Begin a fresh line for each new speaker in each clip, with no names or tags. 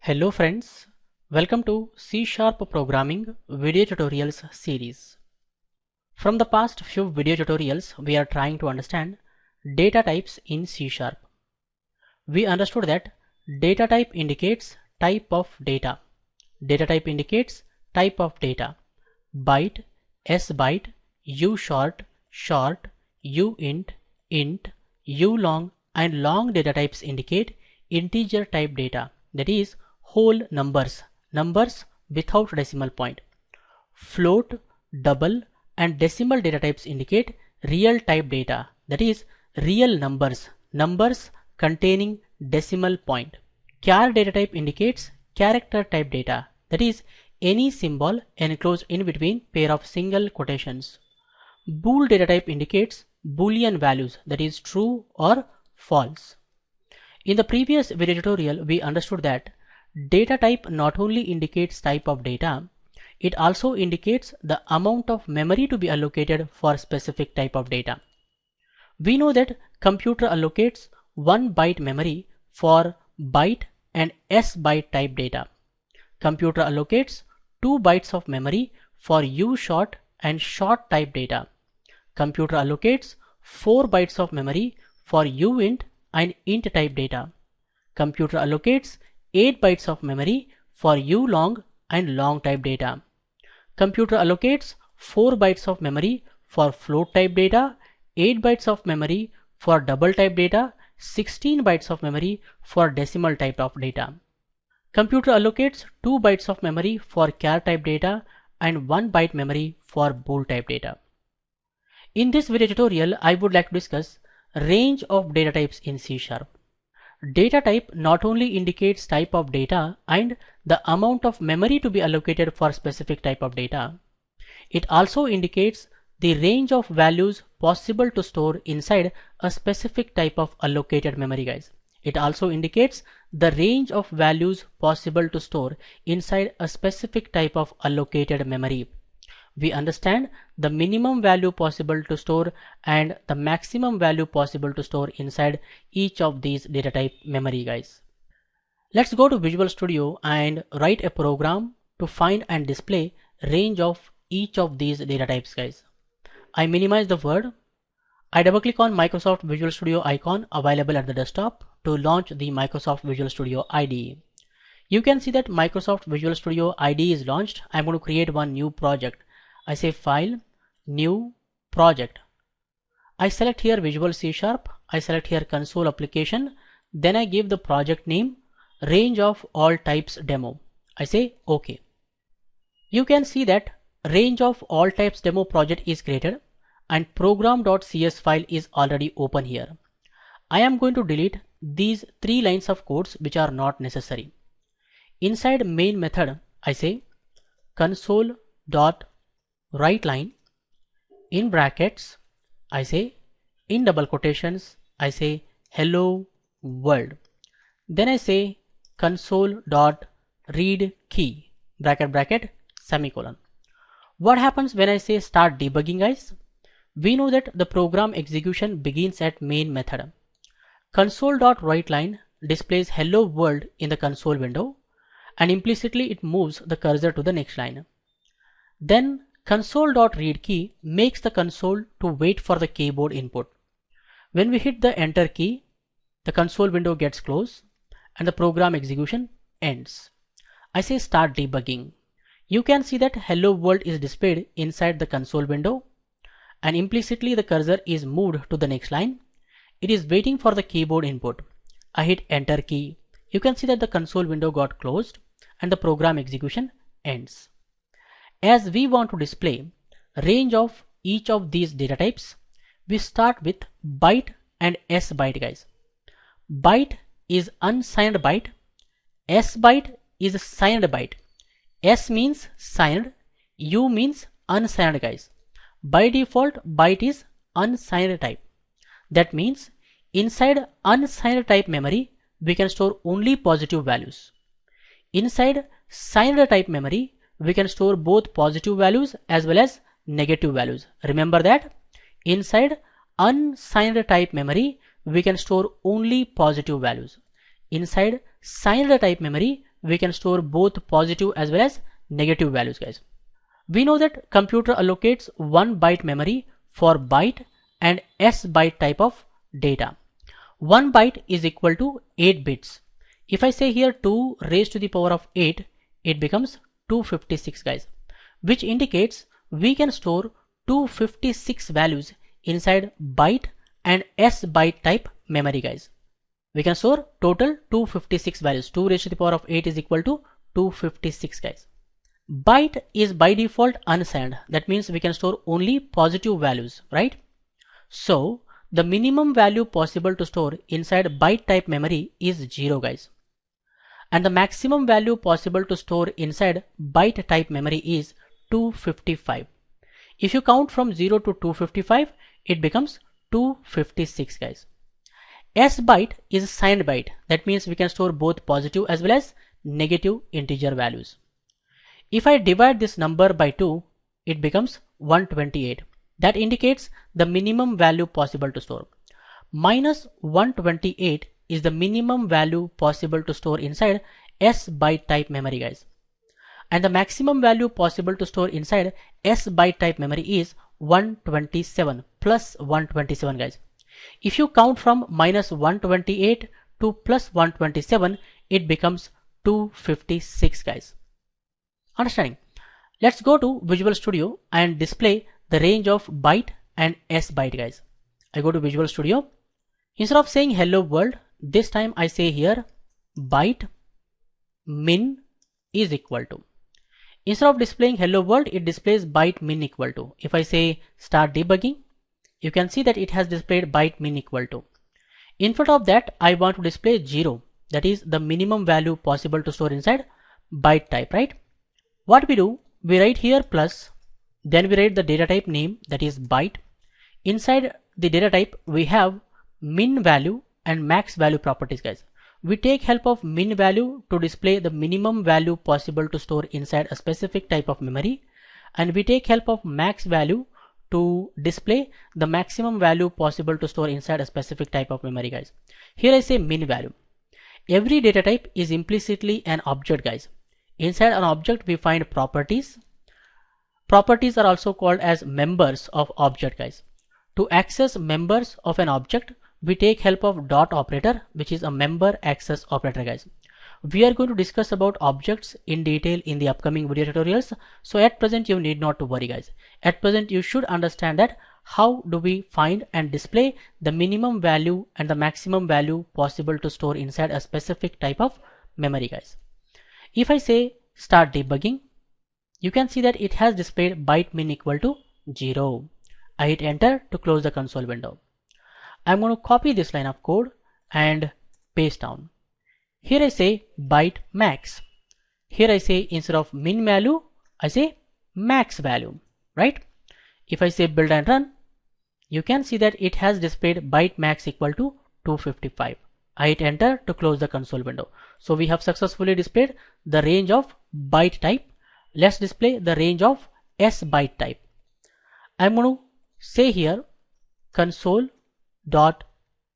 Hello friends, welcome to C# Programming video tutorials series. From the past few video tutorials, we are trying to understand data types in C#. We understood that data type indicates type of data. Data type indicates type of data. Byte, sbyte, ushort, short, uint, int, ulong and long data types indicate integer type data, that is whole numbers without decimal point. Float, double and decimal data types indicate real type data, that is real numbers containing decimal point. Char data type indicates character type data, that is any symbol enclosed in between pair of single quotations. Bool data type indicates Boolean values, that is true or false. In the previous video tutorial, we understood that data type not only indicates type of data, it also indicates the amount of memory to be allocated for specific type of data. We know that computer allocates 1 byte memory for byte and sbyte type data. Computer allocates 2 bytes of memory for ushort and short type data. Computer allocates 4 bytes of memory for uint and int type data. Computer allocates 8 bytes of memory for ulong and long type data. Computer allocates 4 bytes of memory for float type data, 8 bytes of memory for double type data, 16 bytes of memory for decimal type of data. Computer allocates 2 bytes of memory for char type data and 1 byte memory for bool type data. In this video tutorial, I would like to discuss range of data types in C#. Data type not only indicates type of data and the amount of memory to be allocated for specific type of data, it also indicates the range of values possible to store inside a specific type of allocated memory, guys. It also indicates the range of values possible to store inside a specific type of allocated memory. We understand the minimum value possible to store and the maximum value possible to store inside each of these data type memory, guys. Let's go to Visual Studio and write a program to find and display range of each of these data types, guys. I minimize the word. I double click on Microsoft Visual Studio icon available at the desktop to launch the Microsoft Visual Studio IDE. You can see that Microsoft Visual Studio IDE is launched. I'm going to create one new project. I say File, New, Project. I select here Visual C#. I select here Console Application. Then I give the project name Range of All Types Demo. I say OK. You can see that Range of All Types Demo project is created and program.cs file is already open here. I am going to delete these 3 lines of codes which are not necessary. Inside main method, I say console.writeLine in brackets, I say in double quotations, I say hello world. Then I say console.readKey bracket semicolon. What happens when I say start debugging, guys? We know that the program execution begins at main method. Console.writeLine displays hello world in the console window and implicitly it moves the cursor to the next line. Then console.readKey makes the console to wait for the keyboard input. When we hit the enter key, the console window gets closed and the program execution ends. I say start debugging. You can see that hello world is displayed inside the console window and implicitly the cursor is moved to the next line. It is waiting for the keyboard input. I hit enter key. You can see that the console window got closed and the program execution ends. As we want to display range of each of these data types, we start with byte and sbyte, guys. Byte is unsigned byte. Sbyte is a signed byte. S means signed, U means unsigned, guys. By default, byte is unsigned type. That means inside unsigned type memory, we can store only positive values. Inside signed type memory, we can store both positive values as well as negative values. Remember that inside unsigned type memory, we can store only positive values. Inside signed type memory, we can store both positive as well as negative values, guys. We know that computer allocates 1 byte memory for byte and S byte type of data. 1 byte is equal to 8 bits. If I say here 2 raised to the power of 8, it becomes 256, guys, which indicates we can store 256 values inside byte and S byte type memory, guys. We can store total 256 values. 2 raised to the power of 8 is equal to 256, guys. Byte is by default unsigned. That means we can store only positive values, right? So the minimum value possible to store inside byte type memory is 0, guys. And the maximum value possible to store inside byte type memory is 255. If you count from 0 to 255, it becomes 256, guys. S byte is signed byte. That means we can store both positive as well as negative integer values. If I divide this number by 2, it becomes 128. That indicates the minimum value possible to store. Minus 128 is the minimum value possible to store inside S byte type memory, guys. And the maximum value possible to store inside S byte type memory is 127 plus 127, guys. If you count from minus 128 to plus 127, it becomes 256, guys. Understanding? Let's go to Visual Studio and display the range of byte and S byte, guys. I go to Visual Studio. Instead of saying hello world, this time I say here byte min is equal to. Instead of displaying hello world, it displays byte min equal to. If I say start debugging, you can see that it has displayed byte min equal to. In front of that, I want to display 0. That is the minimum value possible to store inside byte type, right? What we do, we write here plus, then we write the data type name, that is byte. Inside the data type, we have min value and max value properties, guys. We take help of min value to display the minimum value possible to store inside a specific type of memory, and we take help of max value to display the maximum value possible to store inside a specific type of memory, guys. Here I say min value. Every data type is implicitly an object, guys. Inside an object, we find properties. Properties are also called as members of object, guys. To access members of an object, we take help of dot operator, which is a member access operator, guys. We are going to discuss about objects in detail in the upcoming video tutorials. So at present, you need not to worry, guys. At present, you should understand that how do we find and display the minimum value and the maximum value possible to store inside a specific type of memory, guys. If I say start debugging, you can see that it has displayed byte min equal to 0. I hit enter to close the console window. I'm going to copy this line of code and paste down. Here I say byte max. Here I say instead of min value, I say max value, right? If I say build and run, you can see that it has displayed byte max equal to 255. I hit enter to close the console window. So we have successfully displayed the range of byte type. Let's display the range of S byte type. I'm going to say here console dot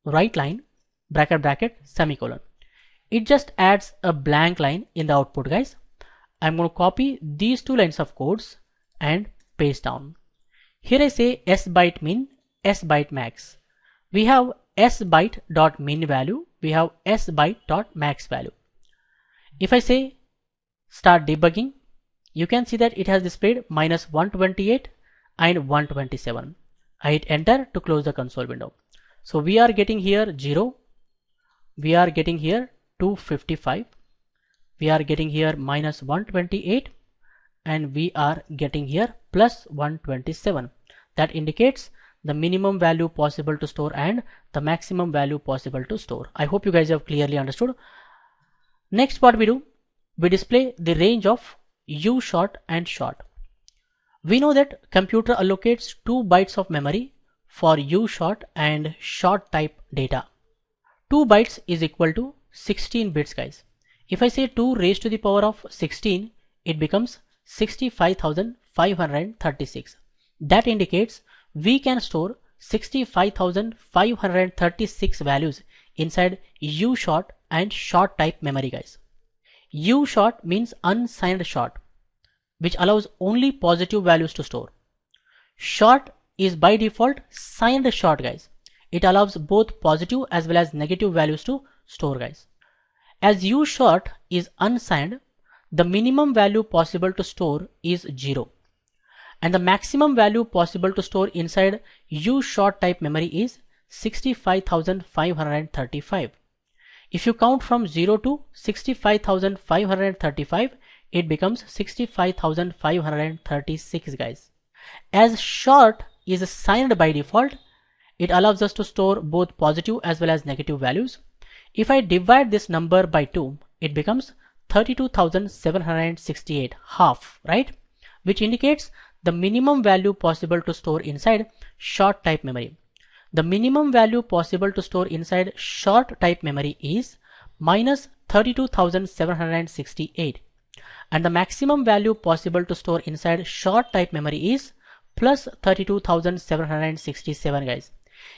write line bracket bracket semicolon. It just adds a blank line in the output, guys. I'm going to copy these two lines of codes and paste down. Here I say S byte min, S byte max. We have S byte dot min value. We have S byte dot max value. If I say start debugging, you can see that it has displayed minus 128 and 127. I hit enter to close the console window. So we are getting here 0. We are getting here 255. We are getting here minus 128 and we are getting here plus 127. That indicates the minimum value possible to store and the maximum value possible to store. I hope you guys have clearly understood. Next, what we do, we display the range of U short and short. We know that computer allocates 2 bytes of memory for U short and short type data. 2 bytes is equal to 16 bits, guys. If I say 2 raised to the power of 16, it becomes 65,536. That indicates we can store 65,536 values inside U short and short type memory, guys. U short means unsigned short, which allows only positive values to store. Short is by default signed short, guys. It allows both positive as well as negative values to store, guys. As U short is unsigned, the minimum value possible to store is 0. And the maximum value possible to store inside U short type memory is 65,535. If you count from 0 to 65,535, it becomes 65,536, guys. As short is signed by default, it allows us to store both positive as well as negative values. If I divide this number by 2, it becomes 32,768, half, right? Which indicates the minimum value possible to store inside short type memory. The minimum value possible to store inside short type memory is minus 32,768, and the maximum value possible to store inside short type memory is plus 32,767, guys.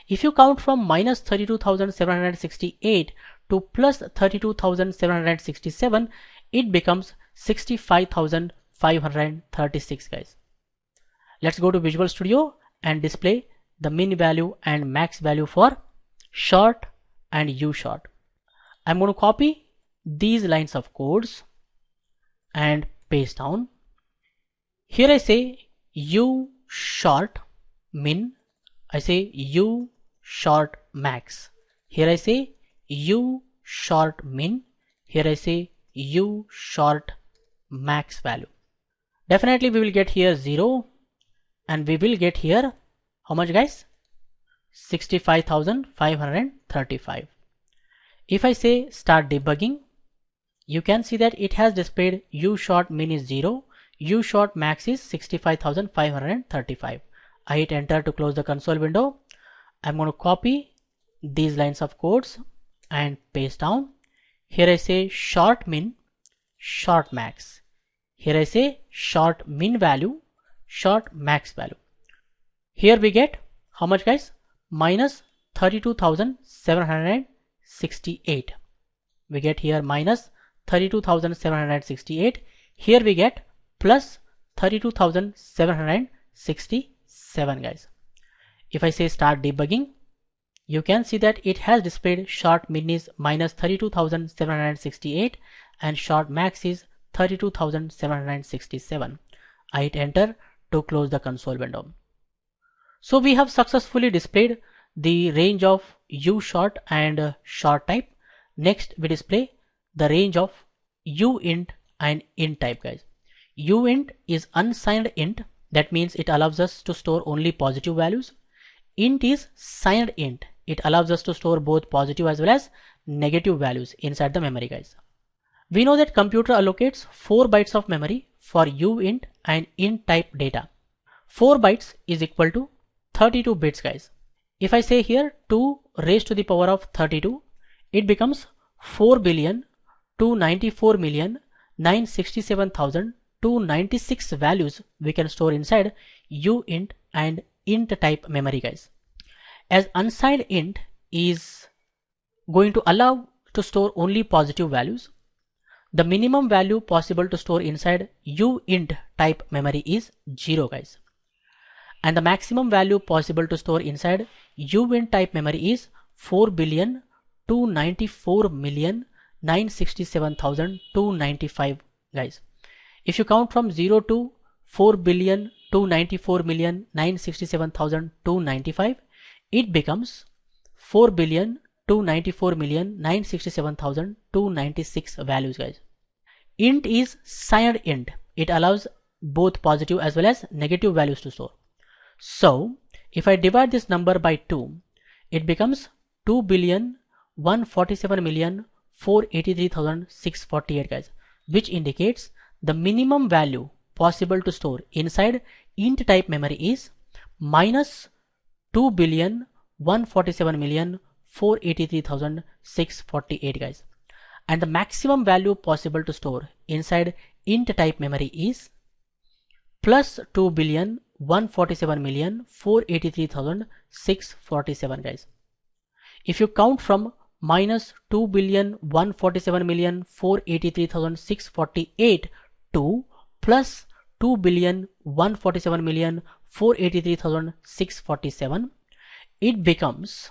If you count from minus 32,768 to plus 32,767, it becomes 65,536, guys. Let's go to Visual Studio and display the min value and max value for short and U short. I'm going to copy these lines of codes and paste down. Here I say U short min, I say U short max. Here I say U short min, here I say U short max value. Definitely we will get here 0, and we will get here how much, guys? 65,535. If I say start debugging, you can see that it has displayed U short min is 0, U short max is 65,535. I hit enter to close the console window. I'm going to copy these lines of codes and paste down. Here I say short min, short max. Here I say short min value, short max value. Here we get how much, guys? Minus 32,768. We get here minus 32,768. Here we get plus 32,767, guys. If I say start debugging, you can see that it has displayed short min is minus 32,768 and short max is 32,767. I hit enter to close the console window. So we have successfully displayed the range of U short and short type. Next we display the range of U int and int type, guys. U int is unsigned int. That means it allows us to store only positive values. Int is signed int. It allows us to store both positive as well as negative values inside the memory, guys. We know that computer allocates 4 bytes of memory for U int and int type data. 4 bytes is equal to 32 bits, guys. If I say here 2 raised to the power of 32, it becomes 4,294,967,296 values we can store inside U int and int type memory, guys. As unsigned int is going to allow to store only positive values, the minimum value possible to store inside U int type memory is 0, guys. And the maximum value possible to store inside U int type memory is 4,294,967,295, guys. If you count from 0 to 4,294,967,295, it becomes 4,294,967,296 values, guys. Int is signed int. It allows both positive as well as negative values to store. So if I divide this number by 2, it becomes 2,147,483,648, guys, which indicates the minimum value possible to store inside int type memory is minus 2,147,483,648, guys. And the maximum value possible to store inside int type memory is plus 2,147,483,647, guys. If you count from minus 2,147,483,648 to plus 2,147,483,647, it becomes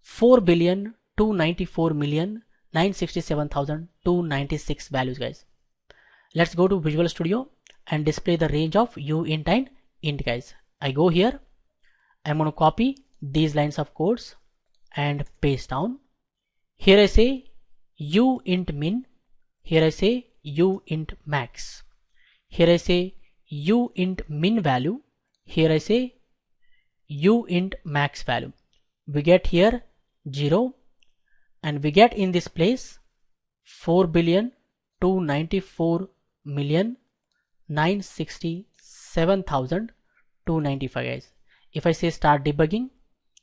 4,294,967,296 values, guys. Let's go to Visual Studio and display the range of uint and int, guys. I go here, I'm going to copy these lines of codes and paste down. Here I say uint min, here I say uint max, here I say uint min value, here I say uint max value. We get here 0 and we get in this place 4,294,967,295, guys. If I say start debugging,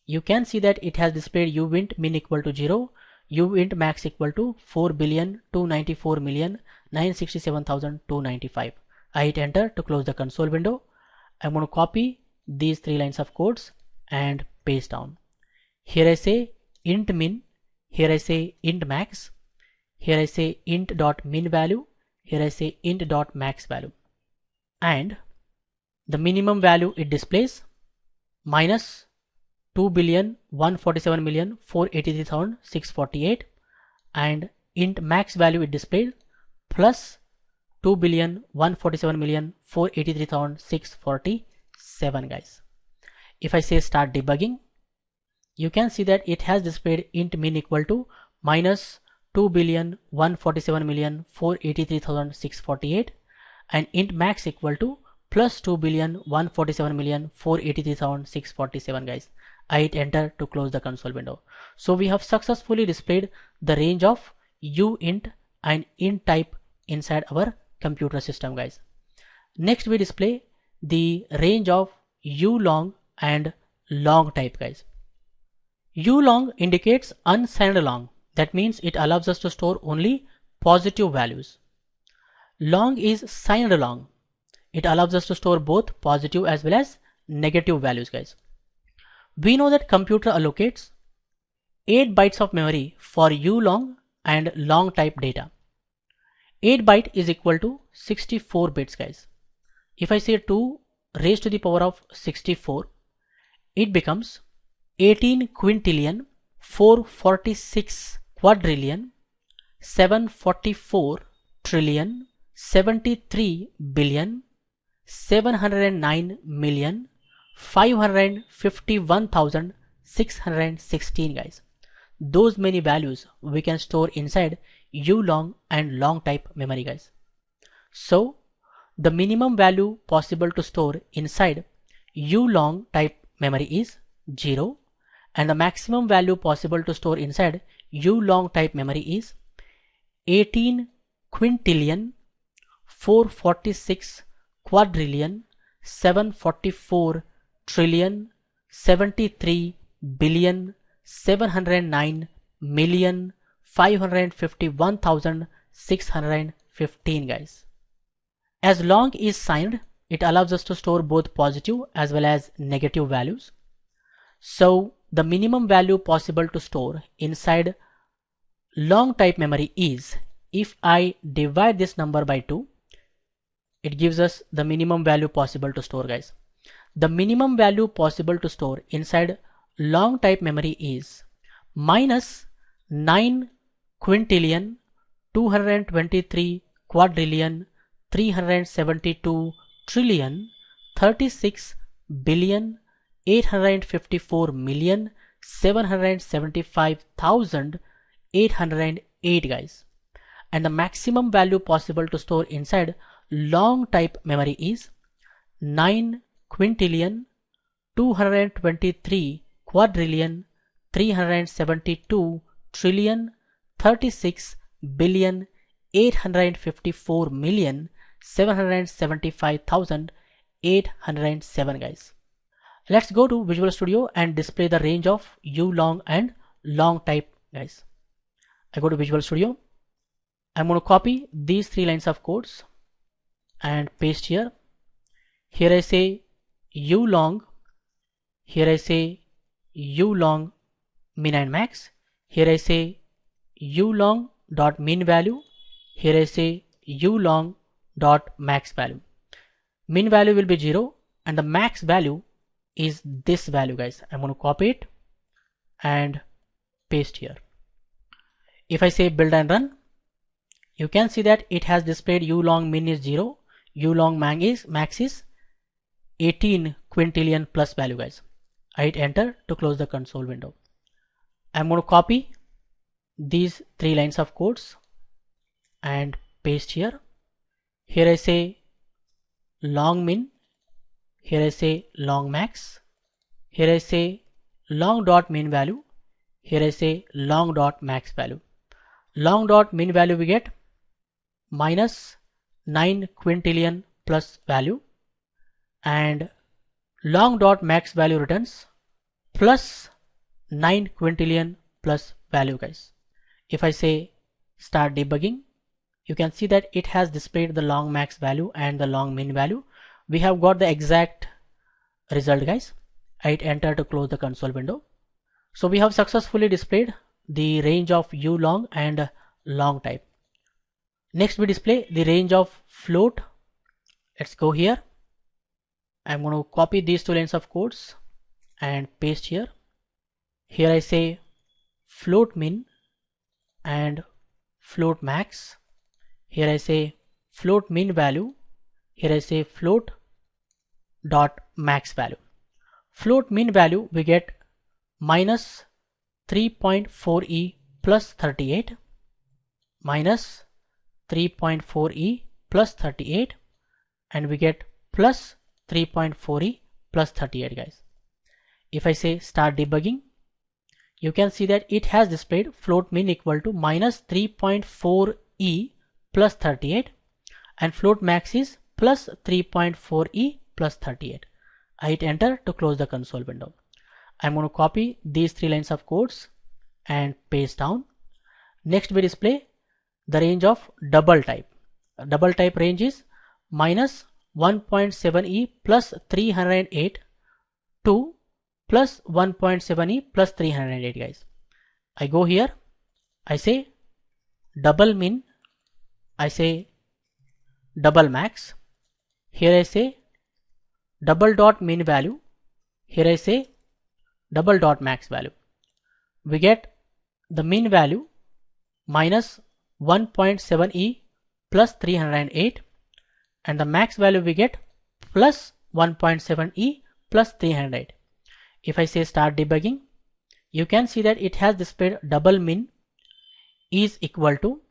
you can see that it has displayed uint min equal to 0, uint max equal to 4,294,967,295. I hit enter to close the console window. I'm going to copy these 3 lines of codes and paste down. Here I say int min, here I say int max, here I say int dot min value, here I say int dot max value, and the minimum value it displays minus 2,147,483,648 and int max value it displayed plus 2,147,483,647, guys. If I say start debugging, you can see that it has displayed int min equal to minus 2,147,483,648 and int max equal to plus 2,147,483,647, guys. I hit enter to close the console window. So we have successfully displayed the range of uint and int type inside our computer system, guys. Next we display the range of ulong and long type, guys. Ulong indicates unsigned long. That means it allows us to store only positive values. Long is signed long. It allows us to store both positive as well as negative values, guys. We know that computer allocates 8 bytes of memory for ulong and long type data. 8 byte is equal to 64 bits, guys. If I say 2 raised to the power of 64, it becomes 18 quintillion 446 quadrillion 744 trillion 73 billion 709 million 551,616, guys. Those many values we can store inside ulong and long type memory, guys. So the minimum value possible to store inside ulong type memory is 0 and the maximum value possible to store inside ulong type memory is 18 quintillion 446 quadrillion 744 trillion 73 billion 709 million 551,615, guys. As long is signed, it allows us to store both positive as well as negative values. So the minimum value possible to store inside long type memory is, if I divide this number by 2, it gives us the minimum value possible to store, guys. The minimum value possible to store inside long type memory is minus 9 quintillion 223 quadrillion 372 trillion 36 billion 854 million 775,808, guys. And the maximum value possible to store inside long type memory is 9 quintillion 223 quadrillion 372 trillion 36 billion 854 million 775,807, guys. Let's go to Visual Studio and display the range of ulong and long type, guys. I go to Visual Studio. I'm going to copy these 3 lines of codes and paste here. Here I say ulong, here I say ulong min and max, Here I say ulong dot min value. Here I say ulong dot max value. Min value will be 0 and the max value is this value, guys. I'm going to copy it and paste here. If I say build and run, you can see that it has displayed ulong min is 0, ulong max is 18 quintillion plus value, guys. I hit enter to close the console window. I'm going to copy these 3 lines of codes and paste here. Here I say long min, here I say long max, here I say long dot min value, here I say long dot max value. Long dot min value we get minus 9 quintillion plus value, and long dot max value returns plus 9 quintillion plus value, guys. If I say start debugging, you can see that it has displayed the long max value and the long min value. We have got the exact result, guys. I hit enter to close the console window. So we have successfully displayed the range of ulong and long type. Next we display the range of float. Let's go here. I'm going to copy these 2 lines of codes and paste here. Here I say float min and float max. Here I say float min value. Here I say float dot max value. Float min value we get minus 3.4e plus 38, minus 3.4e plus 38, and we get plus 3.4e plus 38, guys. If I say start debugging, you can see that it has displayed float min equal to minus 3.4e plus 38 and float max is plus 3.4e plus 38. I hit enter to close the console window. I'm going to copy these 3 lines of codes and paste down. Next we display the range of double type. Double type range is minus 1.7e plus 308 to plus 1.7e plus 308, guys. I go here, I say double min, I say double max, here I say double dot min value, here I say double dot max value. We get the min value minus 1.7e plus 308 and the max value we get plus 1.7e plus 308. If I say start debugging, you can see that it has displayed double min is equal to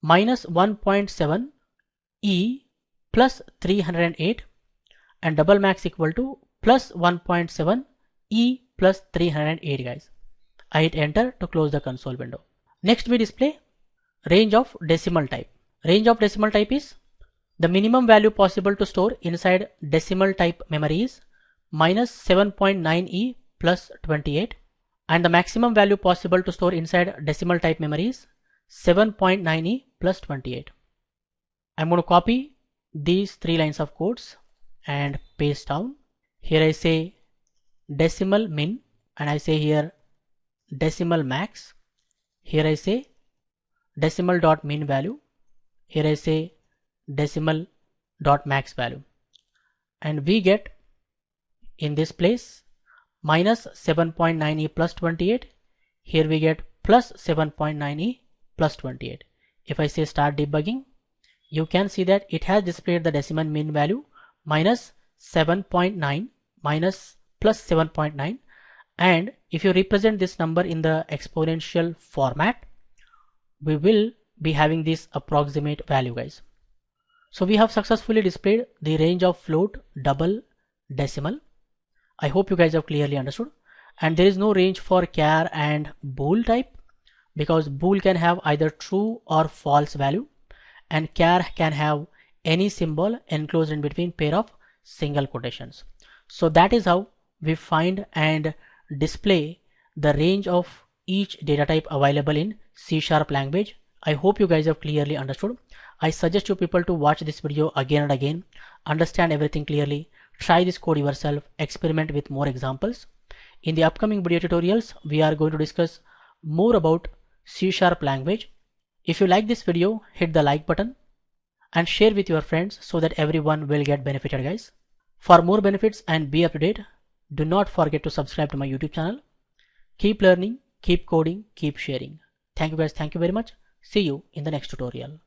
minus 1.7 e plus 308 and double max equal to plus 1.7 e plus 308, guys. I hit enter to close the console window. Next we display range of decimal type. Range of decimal type is the minimum value possible to store inside decimal type memory is minus 7.9e plus 28 and the maximum value possible to store inside decimal type memory is 7.9e plus 28. I'm going to copy these 3 lines of codes and paste down. Here I say decimal min and I say here decimal max. Here I say decimal dot min value. Here I say decimal dot max value, and we get in this place minus 7.9e plus 28. Here we get plus 7.9e plus 28. If I say start debugging, you can see that it has displayed the decimal min value minus 7.9 minus plus 7.9, and if you represent this number in the exponential format, we will be having this approximate value, guys. So we have successfully displayed the range of float, double, decimal. I hope you guys have clearly understood. And there is no range for char and bool type, because bool can have either true or false value and char can have any symbol enclosed in between pair of single quotations. So that is how we find and display the range of each data type available in C# language. I hope you guys have clearly understood. I suggest you people to watch this video again and again, understand everything clearly, try this code yourself, experiment with more examples. In the upcoming video tutorials, we are going to discuss more about C# language. If you like this video, hit the like button and share with your friends so that everyone will get benefited, guys. For more benefits and be up to date, do not forget to subscribe to my YouTube channel. Keep learning, keep coding, keep sharing. Thank you guys. Thank you very much. See you in the next tutorial.